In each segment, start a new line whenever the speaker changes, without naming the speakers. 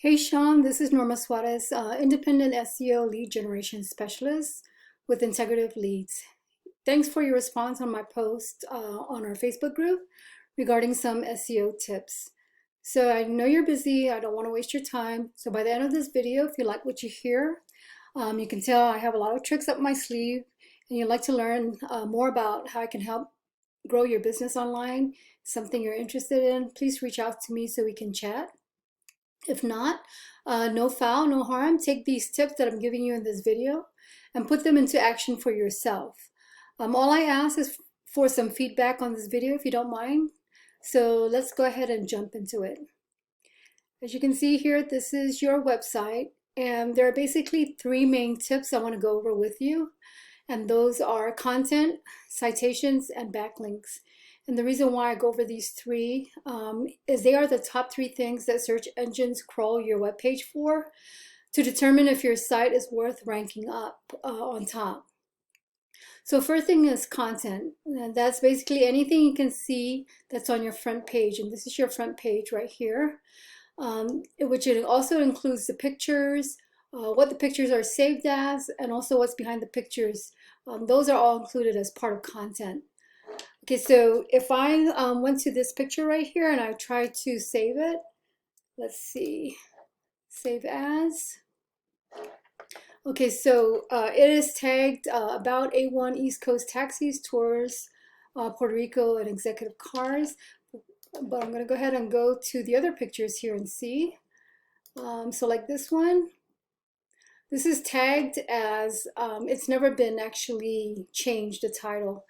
Hey Sean, this is Norma Suarez, independent SEO lead generation specialist with Integrative Leads. Thanks for your response on my post on our Facebook group regarding some SEO tips. So I know you're busy, I don't want to waste your time. So by the end of this video, if you like what you hear, you can tell I have a lot of tricks up my sleeve and you'd like to learn more about how I can help grow your business online, something you're interested in, please reach out to me so we can chat. If not, no foul, no harm. Take these tips that I'm giving you in this video and put them into action for yourself. All I ask is for some feedback on this video if you don't mind. So let's go ahead and jump into it. As you can see here, this is your website, and there are basically three main tips I want to go over with you. And those are content, citations, and backlinks. And the reason why I go over these three is they are the top three things that search engines crawl your webpage for to determine if your site is worth ranking up on top. So first thing is content. And that's basically anything you can see that's on your front page. And this is your front page right here, which it also includes the pictures, what the pictures are saved as, and also what's behind the pictures. Those are all included as part of content. Okay, so if I went to this picture right here and I try to save it, let's see, save as. Okay, so it is tagged about A1 East Coast taxis, tours, Puerto Rico, and executive cars. But I'm going to go ahead and go to the other pictures here and see. So like this one, this is tagged as, it's never been actually changed, the title.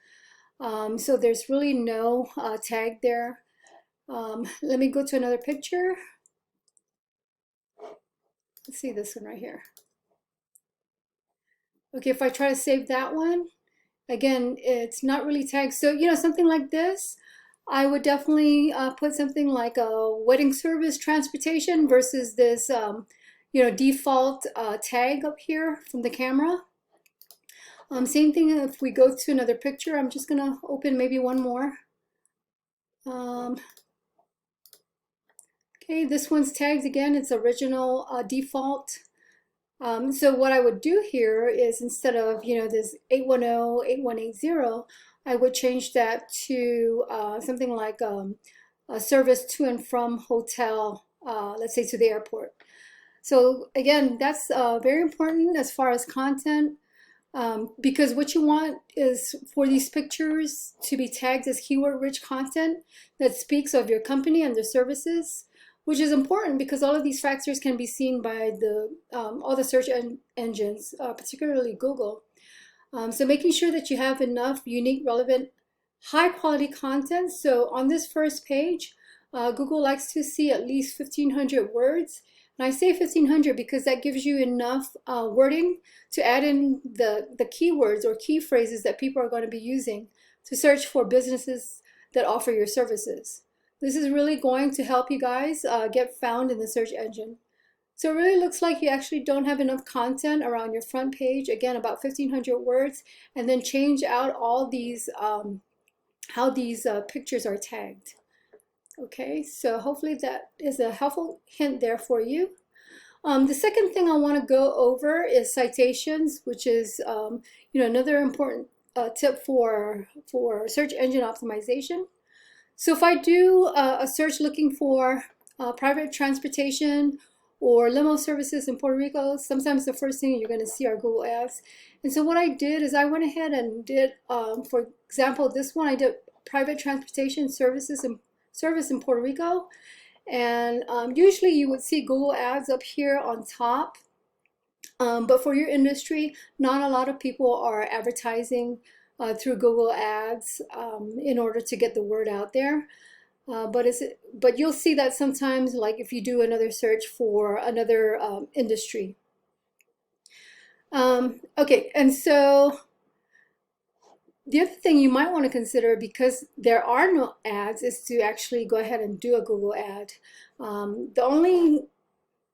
So there's really no tag there. Let me go to another picture. Let's see this one right here. Okay, if I try to save that one, again, it's not really tagged. So, you know, something like this, I would definitely put something like a wedding service transportation versus this, you know, default tag up here from the camera. Same thing if we go to another picture. I'm just gonna open maybe one more. Okay, this one's tagged again. It's original default. So what I would do here is instead of, you know, this 810, 8180, I would change that to something like a service to and from hotel, let's say to the airport. So again, that's very important as far as content. Because what you want is for these pictures to be tagged as keyword-rich content that speaks of your company and their services, which is important because all of these factors can be seen by all the search engines, particularly Google. So making sure that you have enough unique, relevant, high-quality content. So on this first page, Google likes to see at least 1,500 words. And I say 1,500 because that gives you enough wording to add in the keywords or key phrases that people are going to be using to search for businesses that offer your services. This is really going to help you guys get found in the search engine. So it really looks like you actually don't have enough content around your front page, again about 1,500 words, and then change out all these, how these pictures are tagged. Okay, so hopefully that is a helpful hint there for you. The second thing I want to go over is citations, which is you know, another important tip for search engine optimization. So if I do a search looking for private transportation or limo services in Puerto Rico, sometimes the first thing you're going to see are Google ads. And so what I did is I went ahead and did, for example, this one I did private transportation services in service in Puerto Rico, and usually you would see Google ads up here on top, but for your industry, not a lot of people are advertising through Google ads in order to get the word out there. But you'll see that sometimes, like if you do another search for another industry. Okay, and so the other thing you might want to consider, because there are no ads, is to actually go ahead and do a Google ad. The only,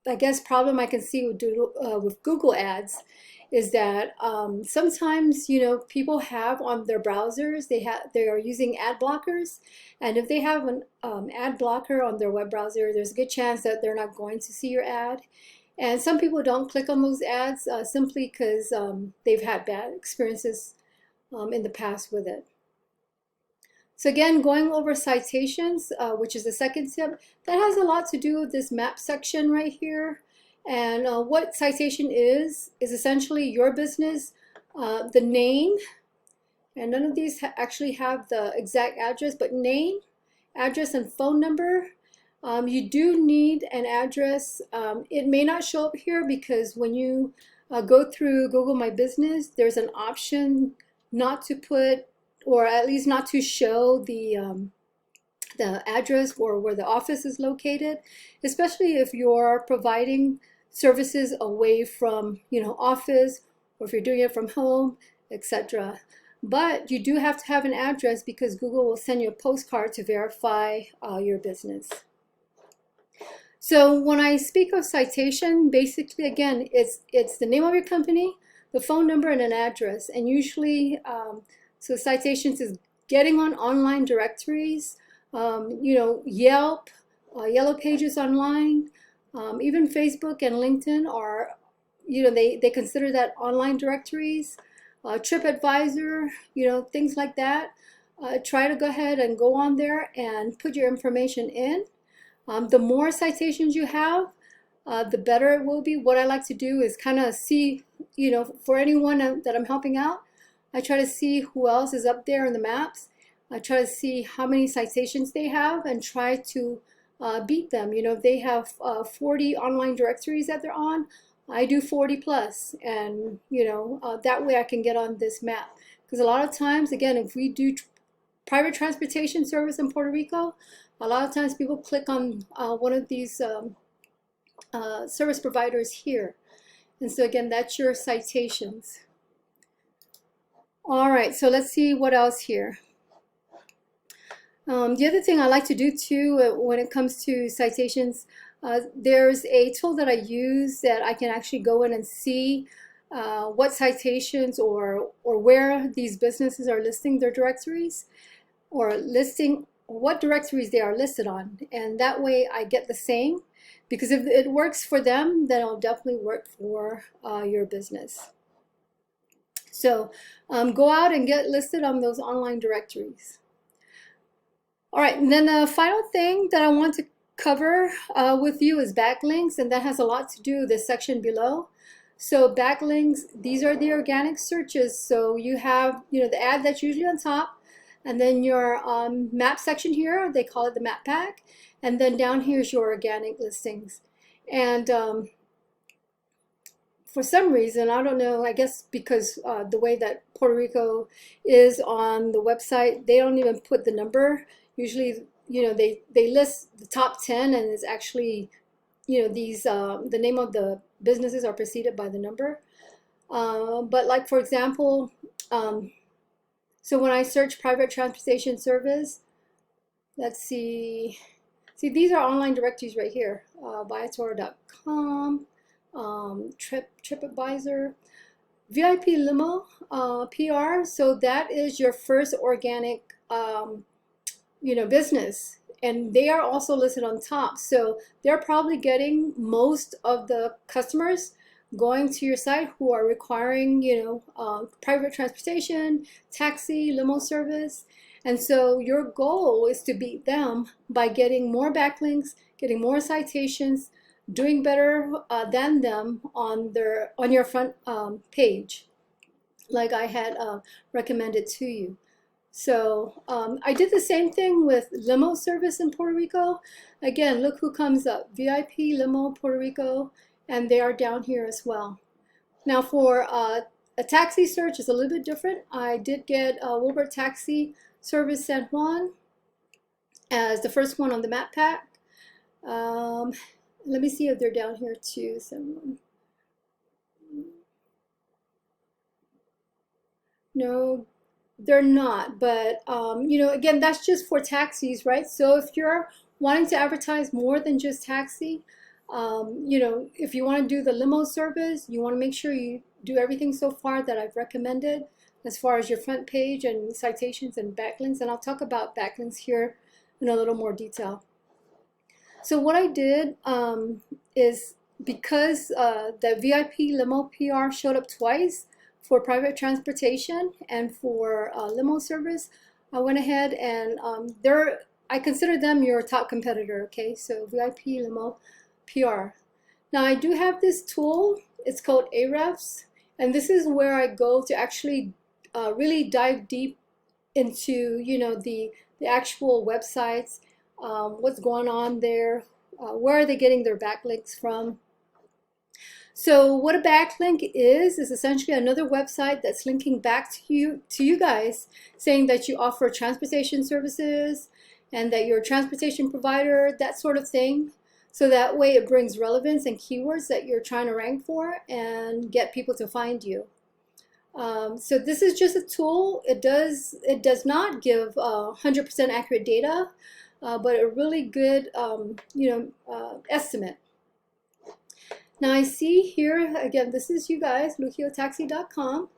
I guess, problem I can see with Google ads is that sometimes, people have on their browsers, they are using ad blockers, and if they have an ad blocker on their web browser, there's a good chance that they're not going to see your ad. And some people don't click on those ads simply because they've had bad experiences in the past with it. So again, going over citations, which is the second tip, that has a lot to do with this map section right here. And what citation is essentially your business, the name, and none of these actually have the exact address, but name, address, and phone number. You do need an address. It may not show up here because when you go through Google My Business, there's an option not to put, or at least not to show the address or where the office is located, especially if you're providing services away from, office, or if you're doing it from home, etc. But you do have to have an address because Google will send you a postcard to verify your business. So when I speak of citation, basically, again, it's the name of your company, the phone number, and an address. And usually, so citations is getting on online directories, Yelp, Yellow Pages Online, even Facebook and LinkedIn are, they consider that online directories, TripAdvisor, things like that. Try to go ahead and go on there and put your information in. The more citations you have, the better it will be. What I like to do is kind of see, for anyone that I'm helping out, I try to see who else is up there in the maps. I try to see how many citations they have and try to beat them. If they have 40 online directories that they're on, I do 40 plus, and that way I can get on this map. Because a lot of times, again, if we do private transportation service in Puerto Rico, a lot of times people click on one of these service providers here. And so again, that's your citations. All right, so let's see what else here. The other thing I like to do too when it comes to citations, there's a tool that I use that I can actually go in and see what citations or where these businesses are listing their directories, or listing what directories they are listed on. And that way I get the same, because if it works for them, then it'll definitely work for your business. So go out and get listed on those online directories. All right, and then the final thing that I want to cover with you is backlinks, and that has a lot to do with this section below. So backlinks, these are the organic searches. So you have, the ad that's usually on top, and then your map section here, they call it the map pack, and then down here is your organic listings. And for some reason, I don't know, I guess because the way that Puerto Rico is on the website, they don't even put the number. Usually, they list the top 10, and it's actually, these, the name of the businesses are preceded by the number. But like, for example, so when I search private transportation service, let's see, these are online directories right here, Viator.com, TripAdvisor, VIP Limo, PR. So that is your first organic, business, and they are also listed on top. So they're probably getting most of the customers going to your site who are requiring, private transportation, taxi, limo service. And so your goal is to beat them by getting more backlinks, getting more citations, doing better than them on your front page, like I had recommended to you. So I did the same thing with limo service in Puerto Rico. Again, look who comes up, VIP Limo Puerto Rico, and they are down here as well. Now for a taxi search is a little bit different. I did get Wilbur Taxi Service San Juan as the first one on the map pack. Let me see if they're down here too. No, they're not, but again, that's just for taxis, right? So if you're wanting to advertise more than just taxi, You know, if you want to do the limo service, you want to make sure you do everything so far that I've recommended as far as your front page and citations and backlinks. And I'll talk about backlinks here in a little more detail. So what I did is because the VIP limo PR showed up twice for private transportation and for limo service, I went ahead and I consider them your top competitor, okay? So VIP limo PR. Now I do have this tool, it's called Ahrefs, and this is where I go to actually really dive deep into, you know, the actual websites, what's going on there, where are they getting their backlinks from. So what a backlink is essentially another website that's linking back to you guys, saying that you offer transportation services and that you're a transportation provider, that sort of thing. So that way it brings relevance and keywords that you're trying to rank for and get people to find you. So this is just a tool. It does not give 100% accurate data, but a really good estimate. Now I see here, again, this is you guys, luquillotaxi.com.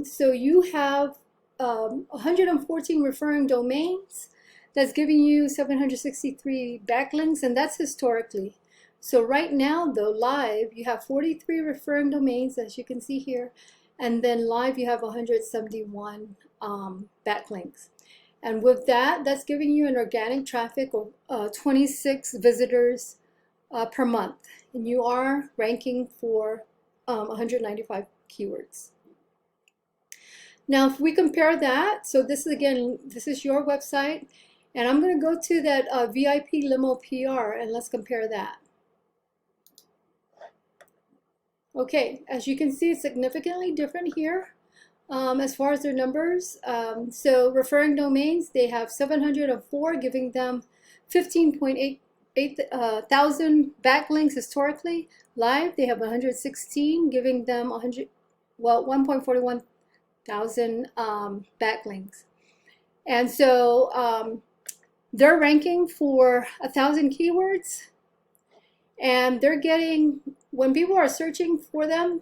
So you have 114 referring domains. That's giving you 763 backlinks, and that's historically. So right now, though, live, you have 43 referring domains, as you can see here, and then live you have 171 backlinks. And with that, that's giving you an organic traffic of 26 visitors per month, and you are ranking for 195 keywords. Now, if we compare that, so this is again, this is your website, and I'm going to go to that VIP limo PR, and let's compare that. Okay, as you can see, it's significantly different here as far as their numbers. So referring domains, they have 704, giving them 15.8 thousand backlinks historically. Live, they have 116, giving them 1.41 thousand backlinks. And so they're ranking for 1,000 keywords, and they're getting, when people are searching for them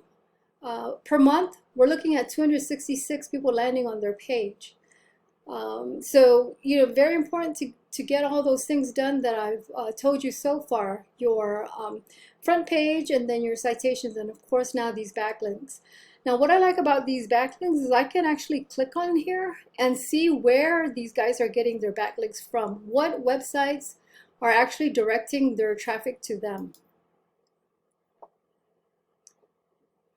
per month, we're looking at 266 people landing on their page. So, you know, very important to get all those things done that I've told you so far. Your front page, and then your citations, and of course now these backlinks. Now what I like about these backlinks is I can actually click on here and see where these guys are getting their backlinks from. What websites are actually directing their traffic to them.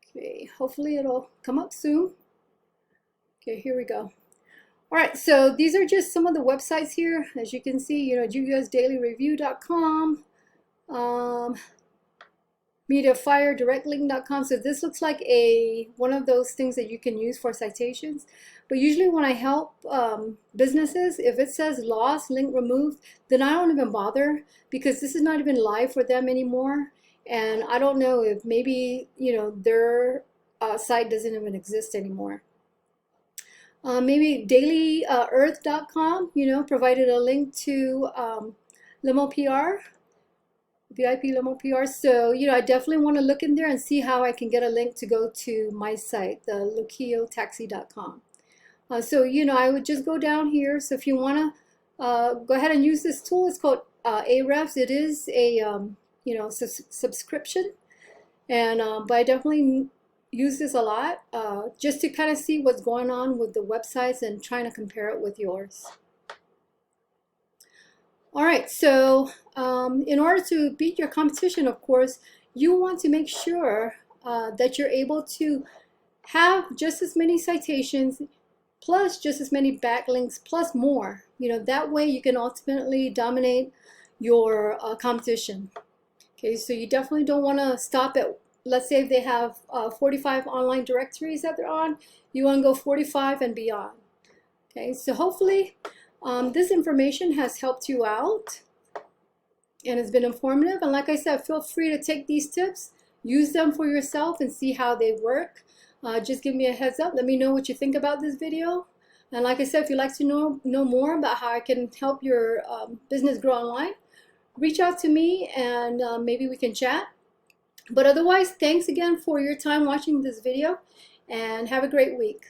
Okay, hopefully it'll come up soon. Okay, here we go. All right, so these are just some of the websites here. As you can see, you know, usdailyreview.com, mediafiredirectlink.com. So this looks like one of those things that you can use for citations. But usually when I help businesses, if it says lost, link removed, then I don't even bother, because this is not even live for them anymore. And I don't know if maybe, you know, their site doesn't even exist anymore. Maybe dailyearth.com, you know, provided a link to limo PR, VIP limo PR. So, you know, I definitely want to look in there and see how I can get a link to go to my site, the luquillotaxi.com. So, you know, I would just go down here. So if you want to go ahead and use this tool, it's called Ahrefs. It is a, you know, subscription. And, but I definitely use this a lot just to kind of see what's going on with the websites and trying to compare it with yours. All right, so in order to beat your competition, of course, you want to make sure that you're able to have just as many citations plus just as many backlinks plus more. You know, that way you can ultimately dominate your competition. Okay, so you definitely don't want to stop at, let's say if they have 45 online directories that they're on, you want to go 45 and beyond. Okay, so hopefully this information has helped you out and has been informative. And like I said, feel free to take these tips, use them for yourself and see how they work. Just give me a heads up. Let me know what you think about this video. And like I said, if you'd like to know more about how I can help your business grow online, reach out to me and maybe we can chat. But otherwise, thanks again for your time watching this video and have a great week.